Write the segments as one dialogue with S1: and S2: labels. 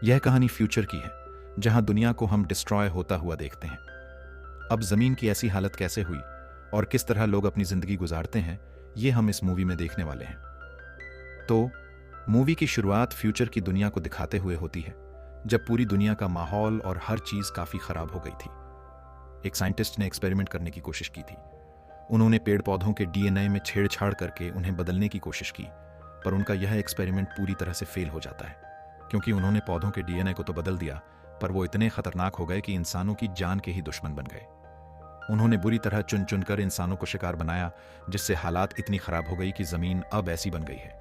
S1: यह कहानी फ्यूचर की है, जहां दुनिया को हम डिस्ट्रॉय होता हुआ देखते हैं। अब जमीन की ऐसी हालत कैसे हुई और किस तरह लोग अपनी जिंदगी गुजारते हैं, ये हम इस मूवी में देखने वाले हैं। तो मूवी की शुरुआत फ्यूचर की दुनिया को दिखाते हुए होती है, जब पूरी दुनिया का माहौल और हर चीज काफी खराब हो गई थी। एक साइंटिस्ट ने एक्सपेरिमेंट करने की कोशिश की थी। उन्होंने पेड़ पौधों के डीएनए में छेड़छाड़ करके उन्हें बदलने की कोशिश की, पर उनका यह एक्सपेरिमेंट पूरी तरह से फेल हो जाता है, क्योंकि उन्होंने पौधों के डीएनए को तो बदल दिया, पर वो इतने खतरनाक हो गए कि इंसानों की जान के ही दुश्मन बन गए। उन्होंने बुरी तरह चुन चुन कर इंसानों को शिकार बनाया, जिससे हालात इतनी खराब हो गई कि जमीन अब ऐसी बन गई है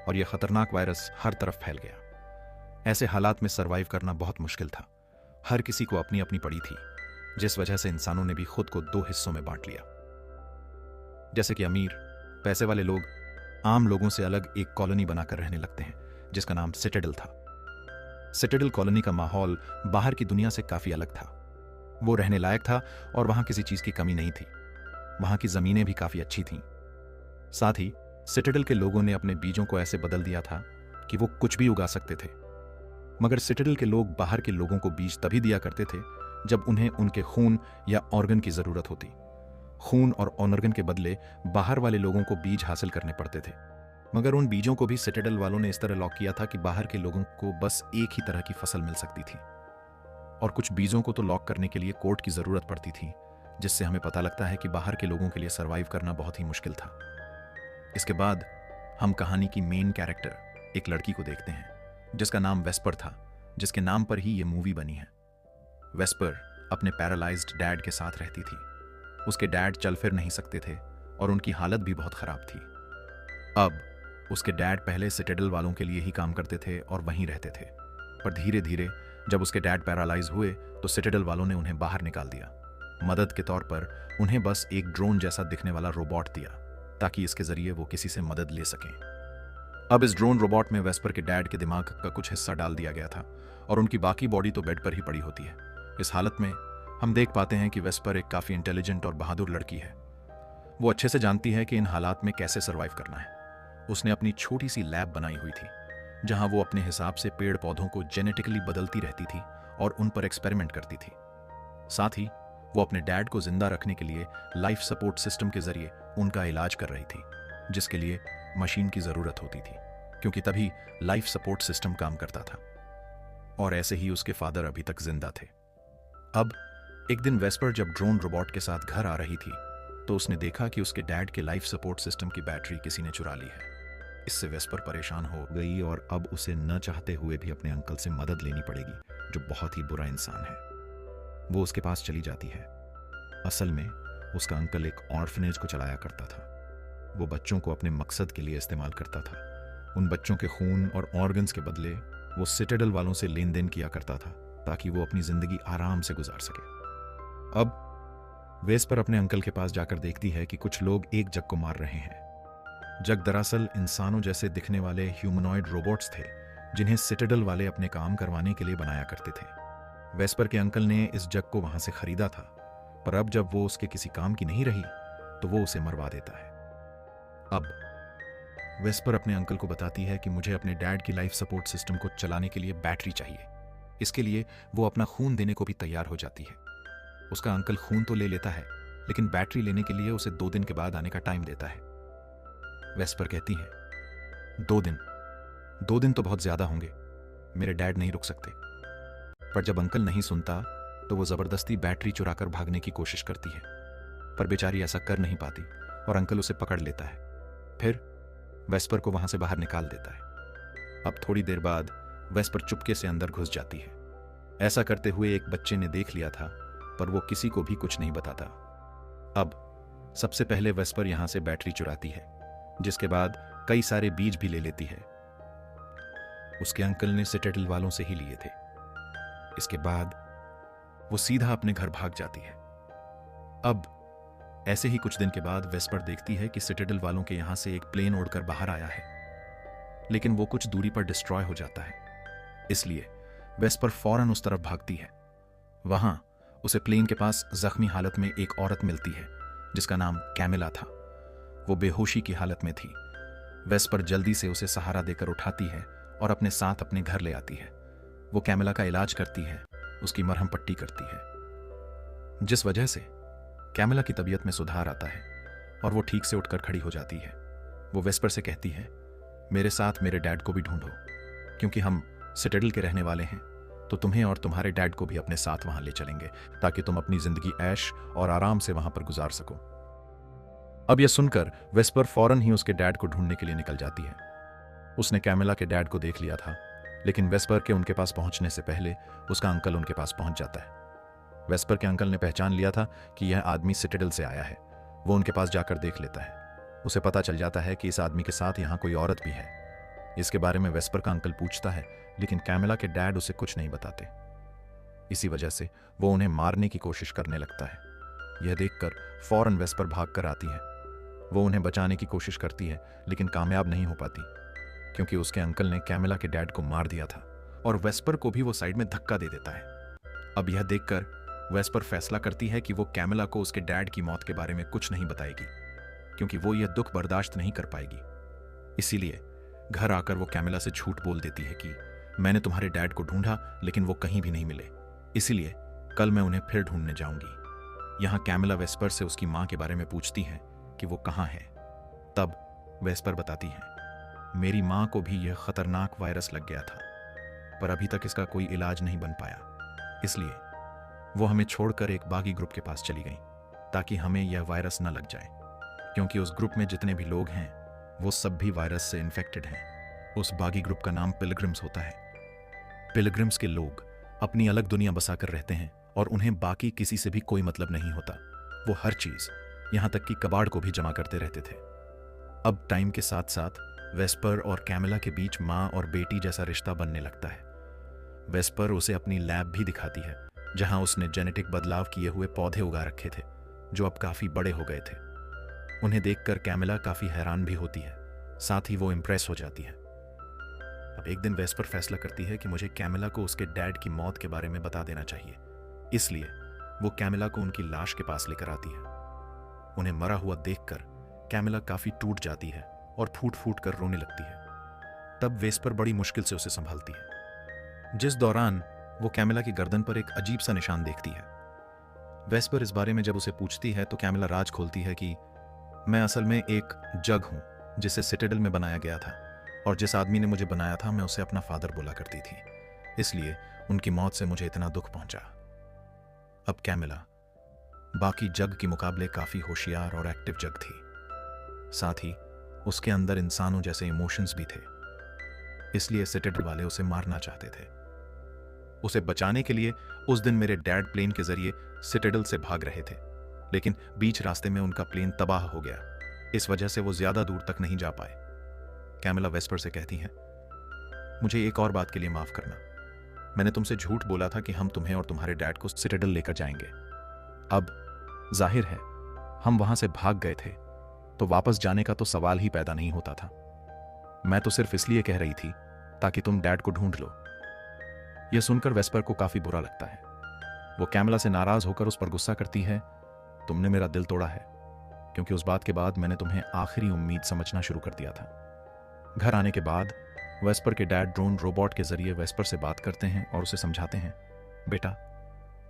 S1: और यह खतरनाक वायरस हर तरफ फैल गया। ऐसे हालात में सरवाइव करना बहुत मुश्किल था। हर किसी को अपनी अपनी पड़ी थी, जिस वजह से इंसानों ने भी खुद को दो हिस्सों में बांट लिया। जैसे कि अमीर पैसे वाले लोग आम लोगों से अलग एक कॉलोनी बनाकर रहने लगते हैं, जिसका नाम सिटाडेल था। सिटाडेल कॉलोनी का माहौल बाहर की दुनिया से काफी अलग था। वो रहने लायक था और वहां किसी चीज की कमी नहीं थी। वहां की जमीनें भी काफी अच्छी थीं। साथ ही सिटाडेल के लोगों ने अपने बीजों को ऐसे बदल दिया था कि वो कुछ भी उगा सकते थे। मगर सिटाडेल के लोग बाहर के लोगों को बीज तभी दिया करते थे जब उन्हें उनके खून या ऑर्गन की जरूरत होती। खून और ऑर्गन के बदले बाहर वाले लोगों को बीज हासिल करने पड़ते थे। मगर उन बीजों को भी सिटाडेल वालों ने इस तरह लॉक किया था कि बाहर के लोगों को बस एक ही तरह की फसल मिल सकती थी, और कुछ बीजों को तो लॉक करने के लिए कोड की जरूरत पड़ती थी, जिससे हमें पता लगता है कि बाहर के लोगों के लिए सरवाइव करना बहुत ही मुश्किल था। इसके बाद हम कहानी की मेन कैरेक्टर एक लड़की को देखते हैं, जिसका नाम वेस्पर था, जिसके नाम पर ही ये मूवी बनी है। वेस्पर अपने पैरालाइज्ड डैड के साथ रहती थी। उसके डैड चल फिर नहीं सकते थे और उनकी हालत भी बहुत खराब थी। अब उसके डैड पहले सिटाडेल वालों के लिए ही काम करते थे और वहीं रहते थे, पर धीरे धीरे जब उसके डैड पैरालाइज हुए तो सिटाडेल वालों ने उन्हें बाहर निकाल दिया। मदद के तौर पर उन्हें बस एक ड्रोन जैसा दिखने वाला रोबोट दिया, ताकि इसके जरिए वो किसी से मदद ले सकें। अब इस ड्रोन रोबोट में वेस्पर के डैड के दिमाग का कुछ हिस्सा डाल दिया गया था और उनकी बाकी बॉडी तो बेड पर ही पड़ी होती है। इस हालत में हम देख पाते हैं कि वेस्पर एक काफी इंटेलिजेंट और बहादुर लड़की है। वो अच्छे से जानती है कि इन हालात में कैसे सरवाइव करना है। उसने अपनी छोटी सी लैब बनाई हुई थी, जहां वो अपने हिसाब से पेड़ पौधों को जेनेटिकली बदलती रहती थी और उन पर एक्सपेरिमेंट करती थी। साथ ही वो अपने डैड को जिंदा रखने के लिए लाइफ सपोर्ट सिस्टम के जरिए उनका इलाज कर रही थी, जिसके लिए मशीन की जरूरत होती थी, क्योंकि तभी लाइफ सपोर्ट सिस्टम काम करता था। और ऐसे ही उसके फादर अभी तक जिंदा थे। अब एक दिन वेस्पर जब ड्रोन रोबोट के साथ घर आ रही थी, तो उसने देखा कि उसके डैड के लाइफ सपोर्ट सिस्टम की बैटरी किसी ने चुरा ली है। इससे वेस्पर परेशान हो गई और अब उसे न चाहते हुए भी अपने अंकल से मदद लेनी पड़ेगी, जो बहुत ही बुरा इंसान है। वो उसके पास चली जाती है। असल में उसका अंकल एक ऑर्फनेज को चलाया करता था। वो बच्चों को अपने मकसद के लिए इस्तेमाल करता था। उन बच्चों के खून और ऑर्गन्स के बदले वो सिटाडेल वालों से लेन देन किया करता था, ताकि वो अपनी जिंदगी आराम से गुजार सके। अब वेस्पर अपने अंकल के पास जाकर देखती है कि कुछ लोग एक जग को मार रहे हैं। जग दरअसल इंसानों जैसे दिखने वाले ह्यूमनॉइड रोबोट्स थे, जिन्हें सिटाडेल वाले अपने काम करवाने के लिए बनाया करते थे। वेस्पर के अंकल ने इस जग को वहां से खरीदा था, पर अब जब वो उसके किसी काम की नहीं रही तो वो उसे मरवा देता है। अब वेस्पर अपने अंकल को बताती है कि मुझे अपने डैड की लाइफ सपोर्ट सिस्टम को चलाने के लिए बैटरी चाहिए। इसके लिए वो अपना खून देने को भी तैयार हो जाती है। उसका अंकल खून तो ले लेता है, लेकिन बैटरी लेने के लिए उसे 2 दिन के बाद आने का टाइम देता है। वेस्पर कहती है, 2 दिन तो बहुत ज्यादा होंगे, मेरे डैड नहीं रुक सकते। पर जब अंकल नहीं सुनता तो वो जबरदस्ती बैटरी चुराकर भागने की कोशिश करती है, पर बेचारी ऐसा कर नहीं पाती और अंकल उसे पकड़ लेता है। फिर वेस्पर को वहां से बाहर निकाल देता है। अब थोड़ी देर बाद वेस्पर चुपके से अंदर घुस जाती है। ऐसा करते हुए एक बच्चे ने देख लिया था, पर वो किसी को भी कुछ नहीं बताता। अब सबसे पहले वेस्पर यहां से बैटरी चुराती है, जिसके बाद कई सारे बीज भी ले लेती है। उसके अंकल ने सिटाडेल वालों से ही लिए थे। इसके बाद वो सीधा अपने घर भाग जाती है। अब ऐसे ही कुछ दिन के बाद वेस्पर देखती है कि सिटाडेल वालों के यहां से एक प्लेन उड़कर बाहर आया है, लेकिन वो कुछ दूरी पर डिस्ट्रॉय हो जाता है। इसलिए वेस्पर फौरन उस तरफ भागती है। वहां उसे प्लेन के पास जख्मी हालत में एक औरत मिलती है, जिसका नाम कैमिला था। वो बेहोशी की हालत में थी। वेस्पर जल्दी से उसे सहारा देकर उठाती है और अपने साथ अपने घर ले आती है। वो कैमिला का इलाज करती है, उसकी मरहम पट्टी करती है, जिस वजह से कैमिला की तबीयत में सुधार आता है और वो ठीक से उठकर खड़ी हो जाती है। वो वेस्पर से कहती है, मेरे साथ मेरे डैड को भी ढूंढो, क्योंकि हम सिटाडेल के रहने वाले हैं, तो तुम्हें और तुम्हारे डैड को भी अपने साथ वहां ले चलेंगे ताकि तुम अपनी जिंदगी ऐश और आराम से वहां पर गुजार सको। अब यह सुनकर वेस्पर फौरन ही उसके डैड को ढूंढने के लिए निकल जाती है। उसने कैमिला के डैड को देख लिया था, लेकिन वेस्पर के उनके पास पहुंचने से पहले उसका अंकल उनके पास पहुंच जाता है। वेस्पर के अंकल ने पहचान लिया था कि यह आदमी सिटाडेल से आया है। वो उनके पास जाकर देख लेता है। उसे पता चल जाता है कि इस आदमी के साथ यहाँ कोई औरत भी है। इसके बारे में वेस्पर का अंकल पूछता है, लेकिन कैमिला के डैड उसे कुछ नहीं बताते। इसी वजह से वो उन्हें मारने की कोशिश करने लगता है। यह देखकर फौरन वेस्पर भागकर आती है। वो उन्हें बचाने की कोशिश करती है, लेकिन कामयाब नहीं हो पाती, क्योंकि उसके अंकल ने कैमिला के डैड को मार दिया था और वेस्पर को भी वो साइड में धक्का दे देता है। अब यह देखकर वेस्पर फैसला करती है कि वो कैमिला को उसके डैड की मौत के बारे में कुछ नहीं बताएगी, क्योंकि वो यह दुख बर्दाश्त नहीं कर पाएगी। इसीलिए घर आकर वो कैमिला से झूठ बोल देती है कि मैंने तुम्हारे डैड को ढूंढा, लेकिन वो कहीं भी नहीं मिले, इसीलिए कल मैं उन्हें फिर ढूंढने जाऊंगी। यहां कैमिला वेस्पर से उसकी मां के बारे में पूछती है कि वो कहां है। तब वेस्पर बताती है, मेरी मां को भी यह खतरनाक वायरस लग गया था, पर अभी तक इसका कोई इलाज नहीं बन पाया, इसलिए वो हमें छोड़कर एक बागी ग्रुप के पास चली गई ताकि हमें यह वायरस न लग जाए, क्योंकि उस ग्रुप में जितने भी लोग हैं वो सब भी वायरस से इन्फेक्टेड हैं। उस बागी ग्रुप का नाम पिलग्रिम्स होता है। पिलग्रिम्स के लोग अपनी अलग दुनिया बसाकर रहते हैं और उन्हें बाकी किसी से भी कोई मतलब नहीं होता। वो हर चीज, यहां तक कि कबाड़ को भी जमा करते रहते थे। अब टाइम के साथ साथ वेस्पर और कैमिला के बीच मां और बेटी जैसा रिश्ता बनने लगता है। वेस्पर उसे अपनी लैब भी दिखाती है, जहां उसने जेनेटिक बदलाव किए हुए पौधे उगा रखे थे, जो अब काफी बड़े हो गए थे। उन्हें देखकर कैमिला काफी हैरान भी होती है, साथ ही वो इम्प्रेस हो जाती है। अब एक दिन वेस्पर फैसला करती है कि मुझे कैमिला को उसके डैड की मौत के बारे में बता देना चाहिए, इसलिए वो कैमिला को उनकी लाश के पास लेकर आती है। उन्हें मरा हुआ देखकर कैमिला काफी टूट जाती है और फूट फूट कर रोने लगती है। तब वेस्पर बड़ी मुश्किल से उसे संभालती है, जिस दौरान वो कैमिला की गर्दन पर एक अजीब सा निशान देखती है। वेस्पर इस बारे में जब उसे पूछती है तो कैमिला राज खोलती है कि मैं असल में एक जग हूं, जिसे सिटाडेल में बनाया गया था, और जिस आदमी ने मुझे बनाया था मैं उसे अपना फादर बोला करती थी, इसलिए उनकी मौत से मुझे इतना दुख पहुंचा। अब कैमिला बाकी जग के मुकाबले काफी होशियार और एक्टिव जग थी, साथ ही उसके अंदर इंसानों जैसे इमोशंस भी थे, इसलिए सिटाडेल वाले उसे मारना चाहते थे। उसे बचाने के लिए उस दिन मेरे डैड प्लेन के जरिए सिटाडेल से भाग रहे थे, लेकिन बीच रास्ते में उनका प्लेन तबाह हो गया, इस वजह से वो ज्यादा दूर तक नहीं जा पाए। कैमिला वेस्पर से कहती है, मुझे एक और बात के लिए माफ करना, मैंने तुमसे झूठ बोला था कि हम तुम्हें और तुम्हारे डैड को सिटाडेल लेकर जाएंगे। अब जाहिर है हम वहां से भाग गए थे, तो वापस जाने का तो सवाल ही पैदा नहीं होता था। मैं तो सिर्फ इसलिए कह रही थी ताकि तुम डैड को ढूंढ लो। यह सुनकर वेस्पर को काफी बुरा लगता है। वो कैमिला से नाराज होकर उस पर गुस्सा करती है, तुमने मेरा दिल तोड़ा है, क्योंकि उस बात के बाद मैंने तुम्हें आखिरी उम्मीद समझना शुरू कर दिया था। घर आने के बाद वेस्पर के डैड ड्रोन रोबोट के जरिए वेस्पर से बात करते हैं और उसे समझाते हैं, बेटा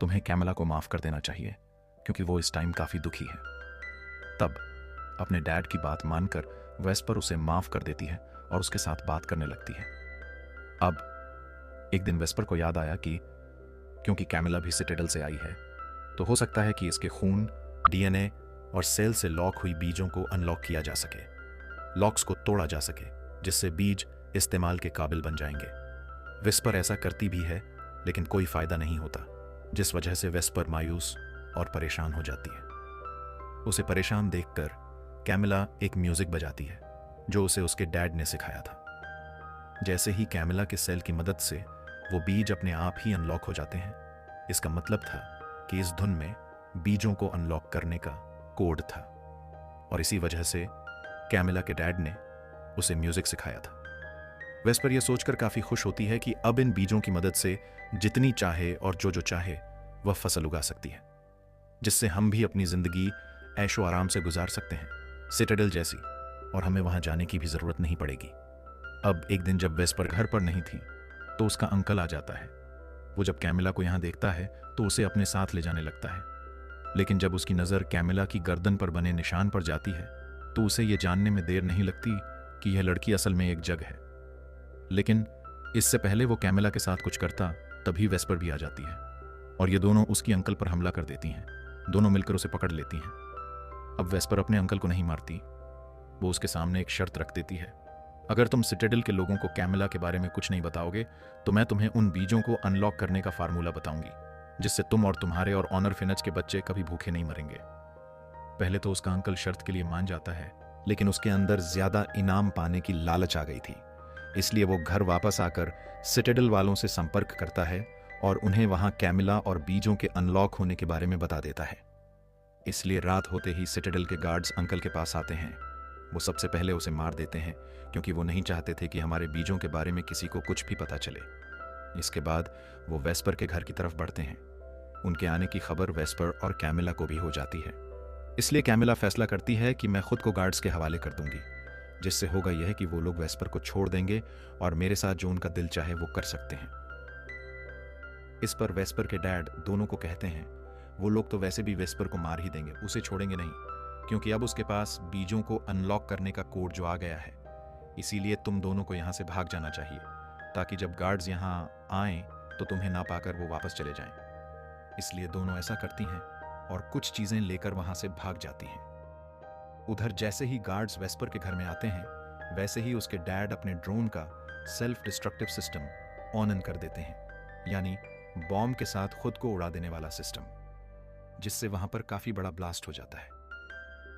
S1: तुम्हें कैमिला को माफ कर देना चाहिए, क्योंकि वो इस टाइम काफी दुखी है। तब अपने डैड की बात मानकर वेस्पर उसे माफ कर देती है और उसके साथ बात करने लगती है। अब एक दिन वेस्पर को याद आया कि क्योंकि कैमिला भी सिटाडेल से आई है, तो हो सकता है कि इसके खून, डीएनए और सेल से लॉक हुई बीजों को अनलॉक किया जा सके, लॉक्स को तोड़ा जा सके, जिससे बीज इस्तेमाल के काबिल बन जाएंगे। वेस्पर ऐसा करती भी है, लेकिन कोई फायदा नहीं होता, जिस वजह से वेस्पर मायूस और परेशान हो जाती है। उसे परेशान देखकर कैमिला एक म्यूजिक बजाती है, जो उसे उसके डैड ने सिखाया था। जैसे ही कैमिला के सेल की मदद से वो बीज अपने आप ही अनलॉक हो जाते हैं, इसका मतलब था कि इस धुन में बीजों को अनलॉक करने का कोड था, और इसी वजह से कैमिला के डैड ने उसे म्यूजिक सिखाया था। वेस्पर यह सोचकर काफी खुश होती है कि अब इन बीजों की मदद से जितनी चाहे और जो चाहे वह फसल उगा सकती है, जिससे हम भी अपनी जिंदगी ऐशो आराम से गुजार सकते हैं, सिटाडेल जैसी, और हमें वहां जाने की भी जरूरत नहीं पड़ेगी। अब एक दिन जब वेस्पर घर पर नहीं थी, तो उसका अंकल आ जाता है। वो जब कैमिला को यहाँ देखता है तो उसे अपने साथ ले जाने लगता है, लेकिन जब उसकी नज़र कैमिला की गर्दन पर बने निशान पर जाती है तो उसे ये जानने में देर नहीं लगती कि यह लड़की असल में एक जग है। लेकिन इससे पहले वो कैमिला के साथ कुछ करता तभी वेस्पर भी आ जाती है और ये दोनों उसकी अंकल पर हमला कर देती हैं। दोनों मिलकर उसे पकड़ लेती हैं। अब वेस्पर अपने अंकल को नहीं मारती, वो उसके सामने एक शर्त रख देती है। अगर तुम सिटाडेल के लोगों को कैमिला के बारे में कुछ नहीं बताओगे तो मैं तुम्हें उन बीजों को अनलॉक करने का फार्मूला बताऊंगी, जिससे तुम और तुम्हारे और ऑनर फिनच के बच्चे कभी भूखे नहीं मरेंगे। पहले तो उसका अंकल शर्त के लिए मान जाता है, लेकिन उसके अंदर ज्यादा इनाम पाने की लालच आ गई थी। इसलिए वो घर वापस आकर सिटाडेल वालों से संपर्क करता है और उन्हें वहां कैमिला और बीजों के अनलॉक होने के बारे में बता देता है। इसलिए रात होते ही सिटाडेल के गार्ड्स अंकल के पास आते हैं। वो सबसे पहले उसे मार देते हैं क्योंकि वो नहीं चाहते थे कि हमारे बीजों के बारे में किसी को कुछ भी पता चले। इसके बाद वो वेस्पर के घर की तरफ बढ़ते हैं। उनके आने की खबर वेस्पर और कैमिला को भी हो जाती है। इसलिए कैमिला फैसला करती है कि मैं खुद को गार्ड्स के हवाले कर दूंगी, जिससे होगा यह कि वो लोग वेस्पर को छोड़ देंगे और मेरे साथ जो उनका दिल चाहे वो कर सकते हैं। इस पर वेस्पर के डैड दोनों को कहते हैं वो लोग तो वैसे भी वेस्पर को मार ही देंगे, उसे छोड़ेंगे नहीं, क्योंकि अब उसके पास बीजों को अनलॉक करने का कोड जो आ गया है। इसीलिए तुम दोनों को यहाँ से भाग जाना चाहिए, ताकि जब गार्ड्स यहाँ आएं तो तुम्हें ना पाकर वो वापस चले जाएं। इसलिए दोनों ऐसा करती हैं और कुछ चीजें लेकर वहां से भाग जाती हैं। उधर जैसे ही गार्ड्स वेस्पर के घर में आते हैं, वैसे ही उसके डैड अपने ड्रोन का सेल्फ डिस्ट्रक्टिव सिस्टम ऑन कर देते हैं, यानी बॉम्ब के साथ खुद को उड़ा देने वाला सिस्टम, जिससे वहां पर काफी बड़ा ब्लास्ट हो जाता है।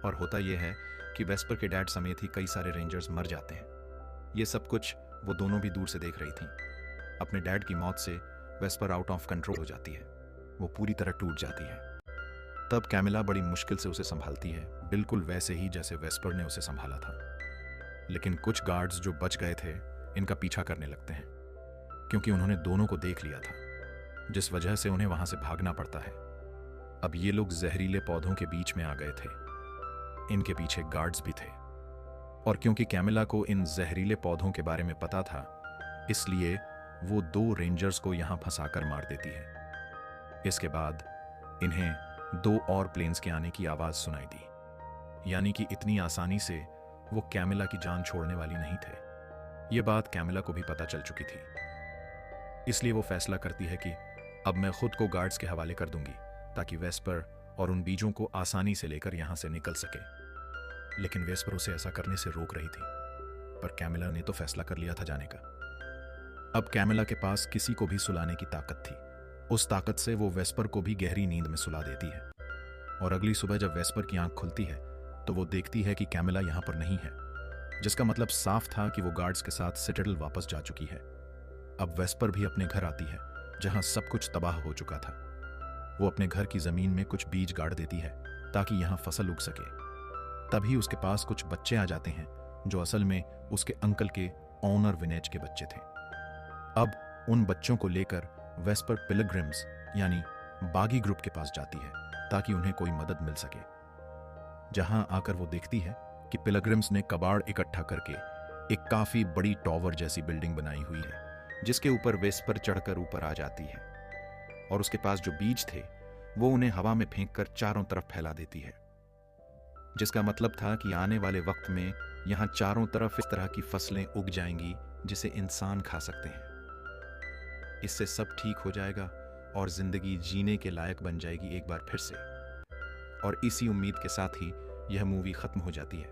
S1: और होता यह है कि वेस्पर के डैड समेत ही कई सारे रेंजर्स मर जाते हैं। ये सब कुछ वो दोनों भी दूर से देख रही थीं। अपने डैड की मौत से वेस्पर आउट ऑफ कंट्रोल हो जाती है, वो पूरी तरह टूट जाती है। तब कैमिला बड़ी मुश्किल से उसे संभालती है, बिल्कुल वैसे ही जैसे वेस्पर ने उसे संभाला था। लेकिन कुछ गार्ड्स जो बच गए थे इनका पीछा करने लगते हैं, क्योंकि उन्होंने दोनों को देख लिया था, जिस वजह से उन्हें वहां से भागना पड़ता है। अब ये लोग जहरीले पौधों के बीच में आ गए थे। इनके पीछे गार्ड्स भी थे, और क्योंकि कैमिला को इन जहरीले पौधों के बारे में पता था, इसलिए वो 2 रेंजर्स को यहां फंसाकर मार देती है। इसके बाद इन्हें 2 और प्लेन्स के आने की आवाज सुनाई दी, यानी कि इतनी आसानी से वो कैमिला की जान छोड़ने वाली नहीं थे। ये बात कैमिला को भी पता चल चुकी थी। इसलिए वो फैसला करती है कि अब मैं खुद को गार्ड्स के हवाले कर दूंगी, ताकि वेस्पर और उन बीजों को आसानी से लेकर यहां से निकल सके। लेकिन वेस्पर उसे ऐसा करने से रोक रही थी, पर कैमिला ने तो फैसला कर लिया था जाने का। अब कैमिला के पास किसी को भी सुलाने की ताकत थी। उस ताकत से वो वेस्पर को भी गहरी नींद में सुला देती है। और अगली सुबह जब वेस्पर की आंख खुलती है तो वो देखती है कि कैमिला यहां पर नहीं है, जिसका मतलब साफ था कि वो गार्ड्स के साथ सिटाडेल वापस जा चुकी है। अब वेस्पर भी अपने घर आती है, जहां सब कुछ तबाह हो चुका था। वो अपने घर की जमीन में कुछ बीज गाड़ देती है ताकि यहां फसल उग सके। तभी उसके पास कुछ बच्चे आ जाते हैं जो असल में उसके अंकल के ऑनर विनेज के बच्चे थे। अब उन बच्चों को लेकर वेस्पर पिलग्रिम्स यानी बागी ग्रुप के पास जाती है ताकि उन्हें कोई मदद मिल सके। जहां आकर वो देखती है कि पिलग्रिम्स ने कबाड़ इकट्ठा करके एक काफी बड़ी टॉवर जैसी बिल्डिंग बनाई हुई है, जिसके ऊपर वेस्पर चढ़कर ऊपर आ जाती है। और उसके पास जो बीज थे वो उन्हें हवा में फेंककर चारों तरफ फैला देती है, जिसका मतलब था कि आने वाले वक्त में यहां चारों तरफ इस तरह की फसलें उग जाएंगी जिसे इंसान खा सकते हैं। इससे सब ठीक हो जाएगा और जिंदगी जीने के लायक बन जाएगी एक बार फिर से। और इसी उम्मीद के साथ ही यह मूवी खत्म हो जाती है।